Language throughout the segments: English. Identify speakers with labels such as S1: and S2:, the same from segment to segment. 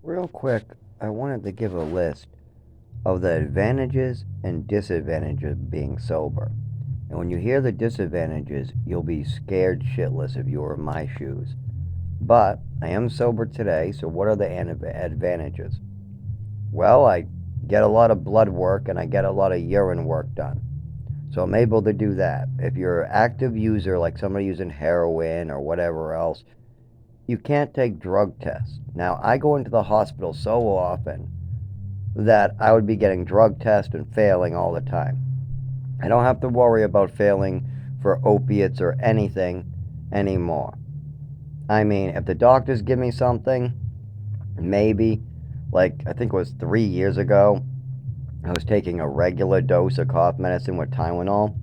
S1: Real quick, I wanted to give a list of the advantages and disadvantages of being sober. And when you hear the disadvantages, you'll be scared shitless if you were in my shoes. But I am sober today, so what are the advantages? Well, I get a lot of blood work and I get a lot of urine work done. So I'm able to do that. If you're an active user, like somebody using heroin or whatever else, you can't take drug tests. Now, I go into the hospital so often that I would be getting drug tests and failing all the time. I don't have to worry about failing for opiates or anything anymore. I mean, if the doctors give me something, maybe, like I think it was 3 years ago, I was taking a regular dose of cough medicine with Tylenol,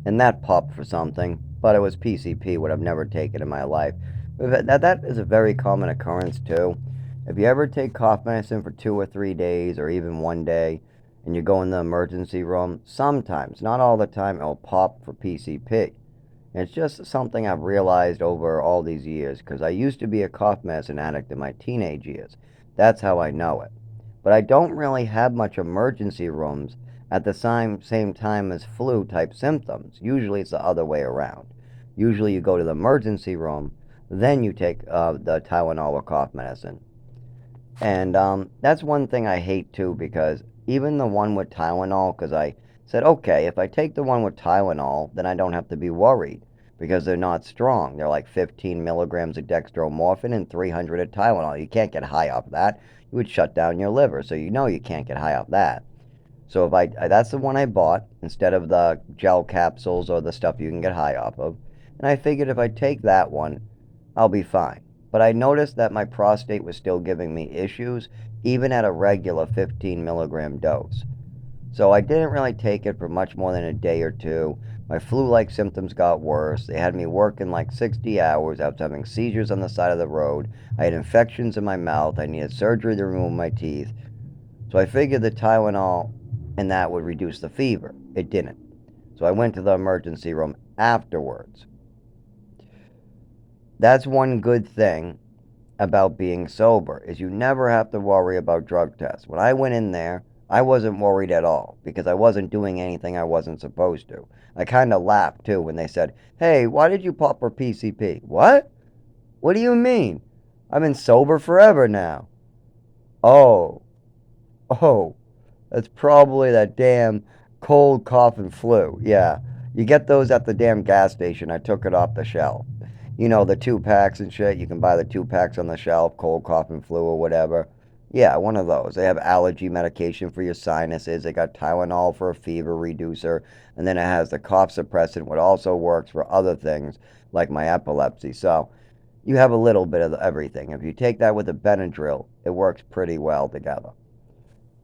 S1: and that popped for something, but it was PCP, what I've never taken in my life. That is a very common occurrence too. If you ever take cough medicine for 2 or 3 days, or even one day, and you go in the emergency room, sometimes, not all the time, it'll pop for PCP. And it's just something I've realized over all these years, because I used to be a cough medicine addict in my teenage years. That's how I know it. But I don't really have much emergency rooms at the same time as flu type symptoms. Usually it's the other way around. Usually you go to the emergency room, then you take the Tylenol or cough medicine. And that's one thing I hate too, because even the one with Tylenol, because I said, okay, if I take the one with Tylenol, then I don't have to be worried because they're not strong. They're like 15 milligrams of dextromorphin and 300 of Tylenol. You can't get high off that. You would shut down your liver, so you know you can't get high off that. So if that's the one I bought instead of the gel capsules or the stuff you can get high off of. And I figured if I take that one, I'll be fine. But I noticed that my prostate was still giving me issues, even at a regular 15 milligram dose. So I didn't really take it for much more than a day or two. My flu like symptoms got worse. They had me working like 60 hours. I was having seizures on the side of the road. I had infections in my mouth. I needed surgery to remove my teeth. So I figured the Tylenol and that would reduce the fever. It didn't. So I went to the emergency room afterwards. That's one good thing about being sober is you never have to worry about drug tests. When I went in there, I wasn't worried at all because I wasn't doing anything I wasn't supposed to. I kind of laughed too when they said, "Hey, why did you pop for PCP?" What? What do you mean? I've been sober forever now. Oh, oh, that's probably that damn cold, cough, and flu. Yeah, you get those at the damn gas station. I took it off the shelf. You know, the 2 packs and shit. You can buy the 2 packs on the shelf, cold, cough, and flu or whatever. Yeah, one of those. They have allergy medication for your sinuses. They got Tylenol for a fever reducer. And then it has the cough suppressant, which also works for other things like my epilepsy. So you have a little bit of everything. If you take that with a Benadryl, it works pretty well together.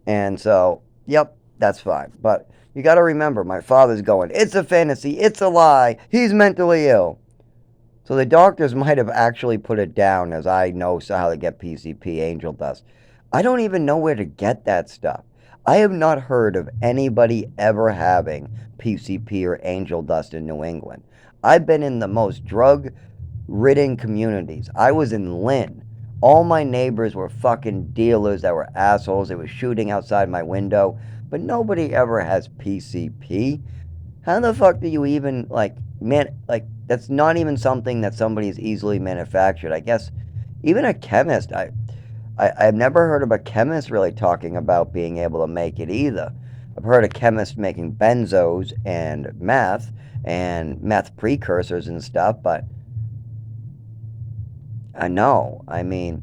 S1: And so, yep, that's fine. But you got to remember, my father's going, it's a fantasy, it's a lie, he's mentally ill. So the doctors might have actually put it down as I know how to get PCP angel dust. I don't even know where to get that stuff. I have not heard of anybody ever having PCP or angel dust in New England. I've been in the most drug ridden communities. I was in Lynn. All my neighbors were fucking dealers that were assholes. They were shooting outside my window. But nobody ever has PCP. How the fuck do you even like that's not even something that somebody is easily manufactured. I guess even a chemist, I've never heard of a chemist really talking about being able to make it either. I've heard of chemists making benzos and meth precursors and stuff, but I know. I mean,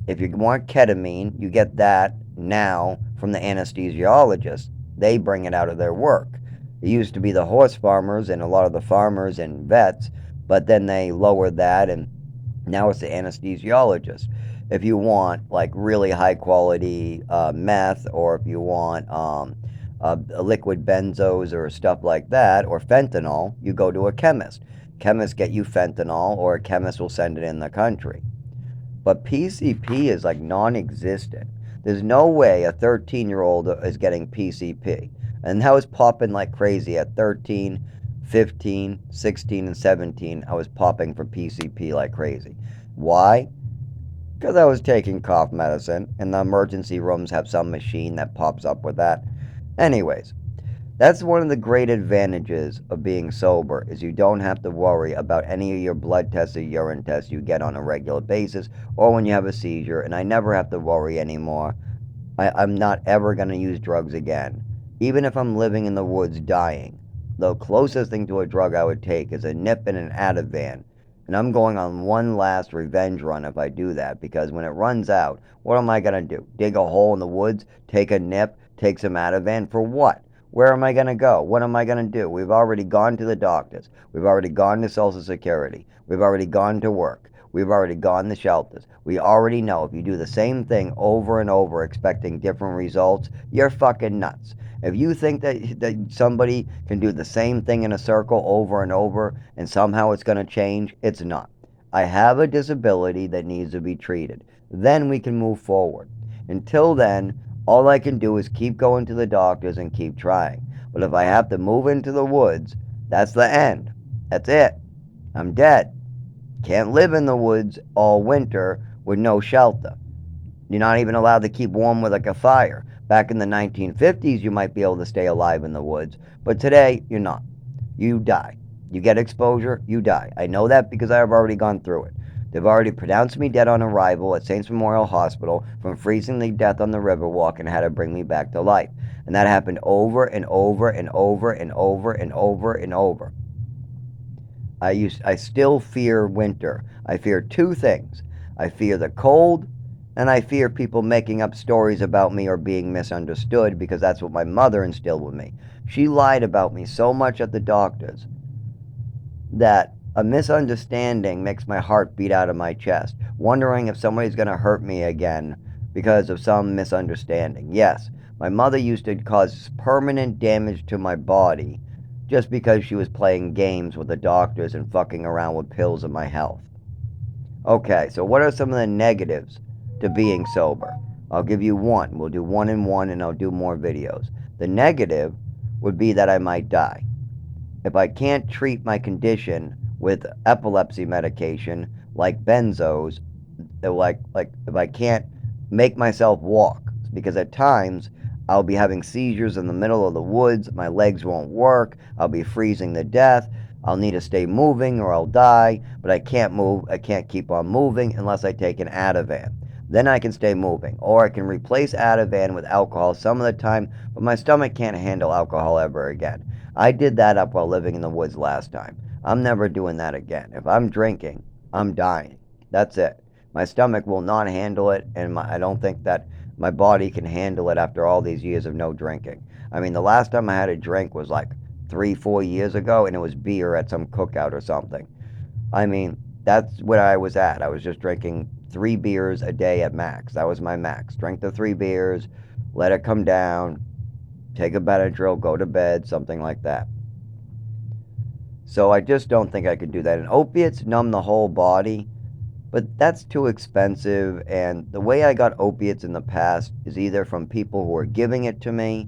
S1: if you want ketamine, you get that now from the anesthesiologist. They bring it out of their work. It used to be the horse farmers and a lot of the farmers and vets, but then they lowered that and now it's the anesthesiologist. If you want like really high quality meth, or if you want liquid benzos or stuff like that, or fentanyl, you go to a chemist. Chemists get you fentanyl, or a chemist will send it in the country. But PCP is like non existent. There's no way a 13-year-old is getting PCP. And that was popping like crazy at 13, 15, 16, and 17. I was popping for PCP like crazy. Why? Because I was taking cough medicine, and the emergency rooms have some machine that pops up with that. Anyways, that's one of the great advantages of being sober is you don't have to worry about any of your blood tests or urine tests you get on a regular basis or when you have a seizure, and I never have to worry anymore. I'm not ever going to use drugs again. Even if I'm living in the woods dying, the closest thing to a drug I would take is a nip and an Ativan. And I'm going on one last revenge run if I do that, because when it runs out, what am I going to do? Dig a hole in the woods, take a nip, take some Ativan for what? Where am I going to go? What am I going to do? We've already gone to the doctors. We've already gone to Social Security. We've already gone to work. We've already gone to shelters. We already know if you do the same thing over and over expecting different results, you're fucking nuts. If you think that somebody can do the same thing in a circle over and over and somehow it's going to change, it's not. I have a disability that needs to be treated. Then we can move forward. Until then, all I can do is keep going to the doctors and keep trying. But if I have to move into the woods, that's the end. That's it. I'm dead. Can't live in the woods all winter with no shelter. You're not even allowed to keep warm with like a fire. Back in the 1950s, you might be able to stay alive in the woods, but today, you're not. You die. You get exposure, you die. I know that because I have already gone through it. They've already pronounced me dead on arrival at Saints Memorial Hospital from freezing to death on the Riverwalk and had to bring me back to life. And that happened over and over and over and over and over and over. I still fear winter. I fear two things. I fear the cold, and I fear people making up stories about me or being misunderstood because that's what my mother instilled with me. She lied about me so much at the doctors that a misunderstanding makes my heart beat out of my chest, wondering if somebody's going to hurt me again because of some misunderstanding. Yes, my mother used to cause permanent damage to my body just because she was playing games with the doctors and fucking around with pills in my health. Okay, so what are some of the negatives to being sober? I'll give you one. We'll do one and one, and I'll do more videos. The negative would be that I might die. If I can't treat my condition with epilepsy medication like benzos, like if I can't make myself walk, because at times I'll be having seizures in the middle of the woods, my legs won't work, I'll be freezing to death, I'll need to stay moving or I'll die, but I can't move, I can't keep on moving unless I take an Ativan. Then I can stay moving, or I can replace Ativan with alcohol some of the time, but my stomach can't handle alcohol ever again. I did that up while living in the woods last time. I'm never doing that again. If I'm drinking, I'm dying. That's it. My stomach will not handle it, and I don't think that my body can handle it after all these years of no drinking. I mean, the last time I had a drink was like 3, 4 years ago, and it was beer at some cookout or something. I mean, that's what I was at. I was just drinking 3 beers a day at max. That was my max. Drink the 3 beers, let it come down, take a Benadryl, go to bed, something like that. So I just don't think I could do that. And opiates numb the whole body, but that's too expensive. And the way I got opiates in the past is either from people who were giving it to me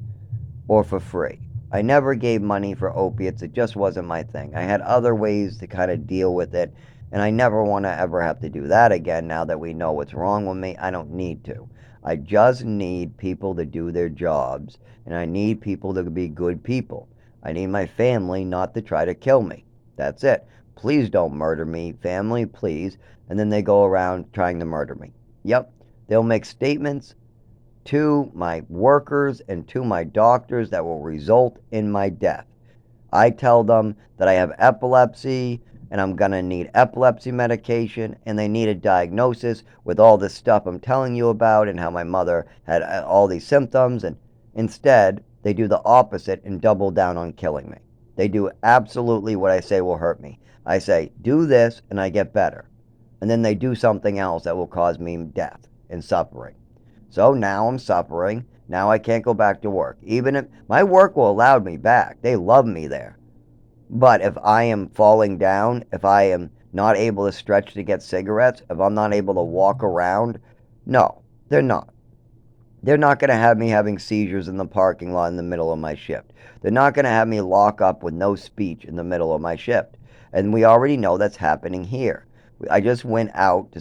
S1: or for free. I never gave money for opiates. It just wasn't my thing. I had other ways to kind of deal with it, and I never want to ever have to do that again now that we know what's wrong with me. I don't need to. I just need people to do their jobs, and I need people to be good people. I need my family not to try to kill me. That's it. Please don't murder me, family, please. And then they go around trying to murder me. Yep. They'll make statements to my workers and to my doctors that will result in my death. I tell them that I have epilepsy and I'm going to need epilepsy medication, and they need a diagnosis with all this stuff I'm telling you about and how my mother had all these symptoms, and instead they do the opposite and double down on killing me. They do absolutely what I say will hurt me. I say, do this and I get better. And then they do something else that will cause me death and suffering. So now I'm suffering. Now I can't go back to work. Even if my work will allow me back, they love me there. But if I am falling down, if I am not able to stretch to get cigarettes, if I'm not able to walk around, no, they're not. They're not going to have me having seizures in the parking lot in the middle of my shift. They're not going to have me lock up with no speech in the middle of my shift. And we already know that's happening here. I just went out to